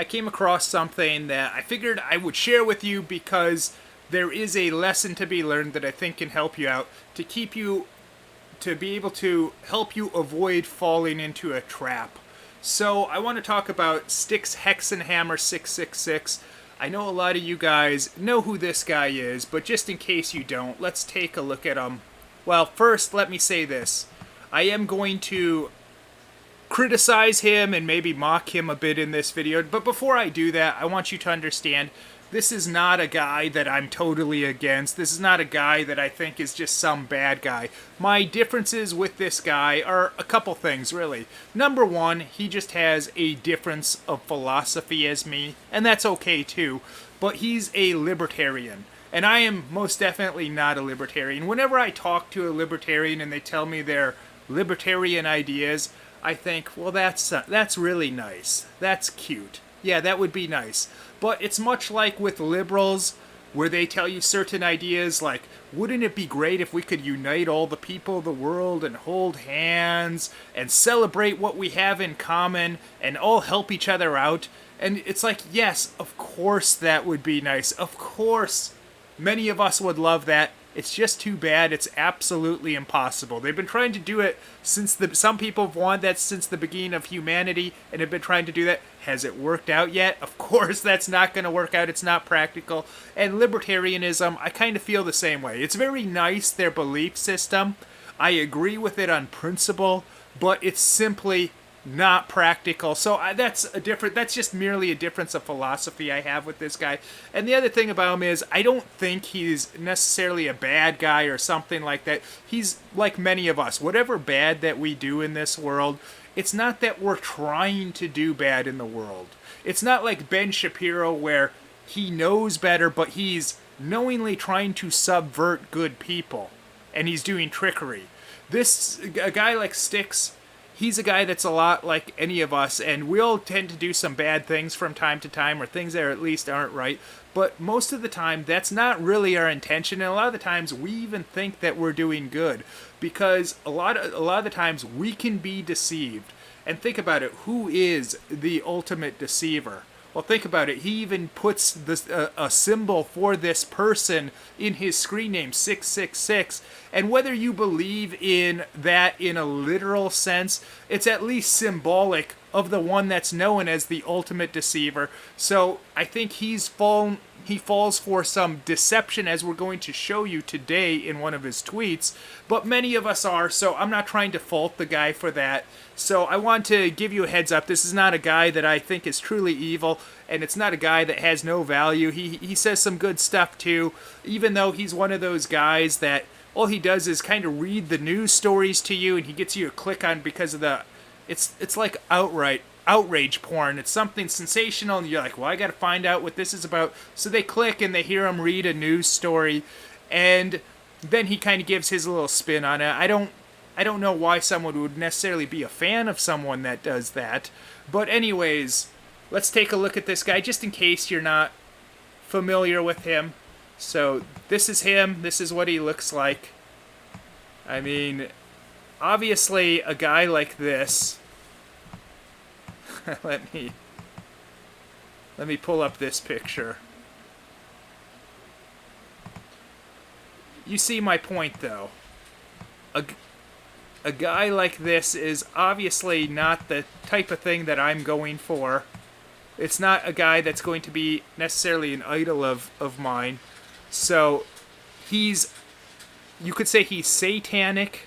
I came across something that I figured I would share with you because there is a lesson to be learned that I think can help you out to keep you, to be able to help you avoid falling into a trap. So I want to talk about Styxhexenhammer666. I know a lot of you guys know who this guy is, but just in case you don't, let's take a look at him. Well, first, let me say this. I am going to criticize him and maybe mock him a bit in this video, but before I do that, I want you to understand this is not a guy that I'm totally against. This is not a guy that I think is just some bad guy. My differences with this guy are a couple things, really. Number one, he just has a difference of philosophy as me, and that's okay too, but he's a libertarian. And I am most definitely not a libertarian. Whenever I talk to a libertarian and they tell me their libertarian ideas, I think, well, that's really nice. That's cute. Yeah, that would be nice. But it's much like with liberals, where they tell you certain ideas like, wouldn't it be great if we could unite all the people of the world and hold hands and celebrate what we have in common and all help each other out? And it's like, yes, of course that would be nice. Of course, many of us would love that. It's just too bad it's absolutely impossible. They've been trying to do it since some people have wanted that since the beginning of humanity and have been trying to do that. Has it worked out yet? Of course that's not going to work out. It's not practical. And libertarianism, I kind of feel the same way. It's very nice, their belief system. I agree with it on principle, but it's simply not practical. So that's just merely a difference of philosophy I have with this guy. And the other thing about him is I don't think he's necessarily a bad guy or something like that. He's like many of us. Whatever bad that we do in this world, it's not that we're trying to do bad in the world. It's not like Ben Shapiro where he knows better, but he's knowingly trying to subvert good people and he's doing trickery. A guy like Styx, he's a guy that's a lot like any of us, and we all tend to do some bad things from time to time, or things that at least aren't right. But most of the time, that's not really our intention, and a lot of the times we even think that we're doing good, because a lot of the times we can be deceived. And think about it, who is the ultimate deceiver? Well, think about it. He even puts a symbol for this person in his screen name, 666. And whether you believe in that in a literal sense, it's at least symbolic of the one that's known as the ultimate deceiver. So I think he falls for some deception, as we're going to show you today in one of his tweets. But many of us are, so I'm not trying to fault the guy for that. So I want to give you a heads up. This is not a guy that I think is truly evil, and it's not a guy that has no value. He says some good stuff too, even though he's one of those guys that all he does is kind of read the news stories to you, and he gets you to click on because of the, it's like outrage porn. It's something sensational, and you're like, well, I got to find out what this is about. So they click and they hear him read a news story, and then he kind of gives his little spin on it. I don't know why someone would necessarily be a fan of someone that does that. But anyways, let's take a look at this guy just in case you're not familiar with him. So this is him. This is what he looks like. I mean, obviously a guy like this. Let me pull up this picture. You see my point, though. A guy like this is obviously not the type of thing that I'm going for. It's not a guy that's going to be necessarily an idol of mine. So you could say he's satanic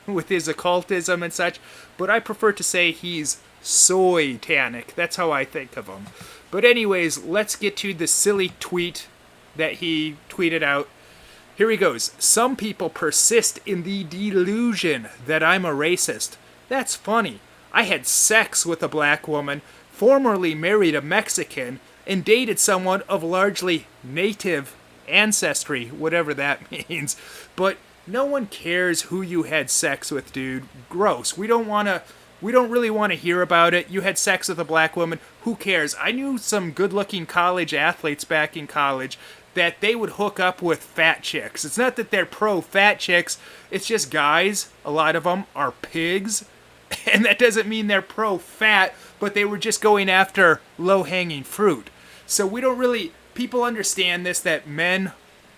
with his occultism and such, but I prefer to say he's soy-tanic. That's how I think of him. But anyways, let's get to the silly tweet that he tweeted out. Here he goes. Some people persist in the delusion that I'm a racist. That's funny. I had sex with a black woman, formerly married a Mexican, and dated someone of largely native ancestry, whatever that means. But no one cares who you had sex with, dude. Gross. We don't really want to hear about it. You had sex with a black woman. Who cares? I knew some good-looking college athletes back in college that they would hook up with fat chicks. It's not that they're pro-fat chicks. It's just guys, a lot of them, are pigs. And that doesn't mean they're pro-fat, but they were just going after low-hanging fruit. So we don't really, people understand this, that men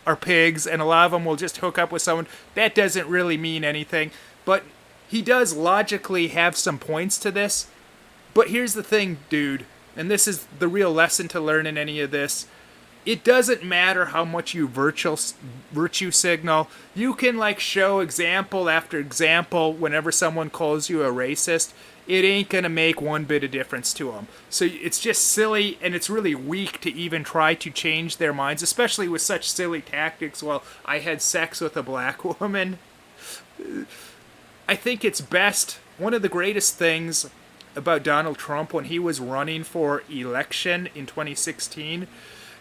are pigs, and a lot of them will just hook up with someone. That doesn't really mean anything, but he does logically have some points to this. But here's the thing, dude, and this is the real lesson to learn in any of this. It doesn't matter how much you virtue signal. You can like show example after example whenever someone calls you a racist. It ain't gonna make one bit of difference to them. So it's just silly, and it's really weak to even try to change their minds, especially with such silly tactics. Well, I had sex with a black woman. I think it's best, one of the greatest things about Donald Trump when he was running for election in 2016,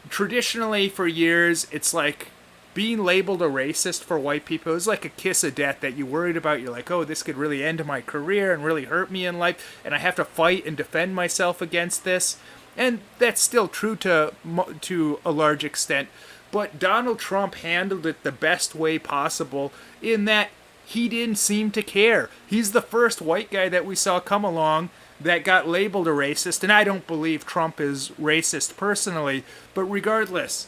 traditionally for years, it's like being labeled a racist for white people is like a kiss of death that you worried about. You're like, oh, this could really end my career and really hurt me in life, and I have to fight and defend myself against this. And that's still true to a large extent. But Donald Trump handled it the best way possible in that he didn't seem to care. He's the first white guy that we saw come along that got labeled a racist, and I don't believe Trump is racist personally, but regardless,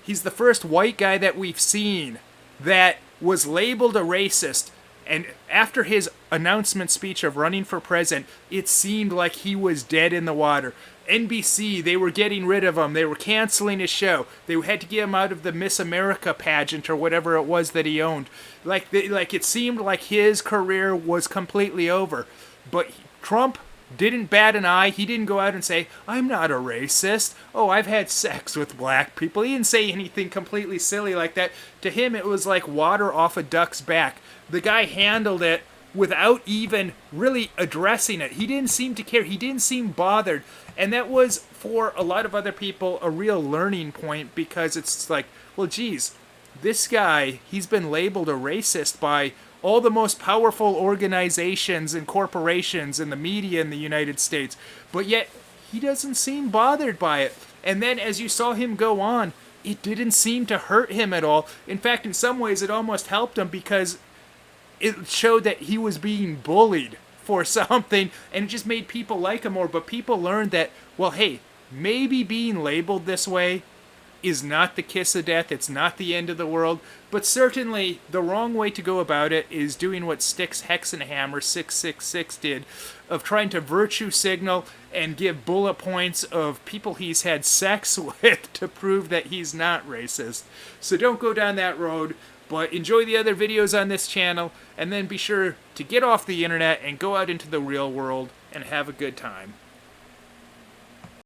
he's the first white guy that we've seen that was labeled a racist, and after his announcement speech of running for president, it seemed like he was dead in the water. NBC, they were getting rid of him. They were canceling his show. They had to get him out of the Miss America pageant or whatever it was that he owned. Like it seemed like his career was completely over. But Trump didn't bat an eye. He didn't go out and say, I'm not a racist. Oh, I've had sex with black people. He didn't say anything completely silly like that. To him, it was like water off a duck's back. The guy handled it without even really addressing it. He didn't seem to care. He didn't seem bothered. And that was, for a lot of other people, a real learning point, because it's like, well, geez, this guy, he's been labeled a racist by all the most powerful organizations and corporations and the media in the United States, but yet he doesn't seem bothered by it. And then as you saw him go on, it didn't seem to hurt him at all. In fact, in some ways, it almost helped him, because it showed that he was being bullied for something, and it just made people like him more. But people learned that, well, hey, maybe being labeled this way is not the kiss of death, it's not the end of the world, but certainly the wrong way to go about it is doing what Styxhexenhammer666 did, of trying to virtue signal and give bullet points of people he's had sex with to prove that he's not racist. So don't go down that road, but enjoy the other videos on this channel, and then be sure to get off the internet and go out into the real world and have a good time.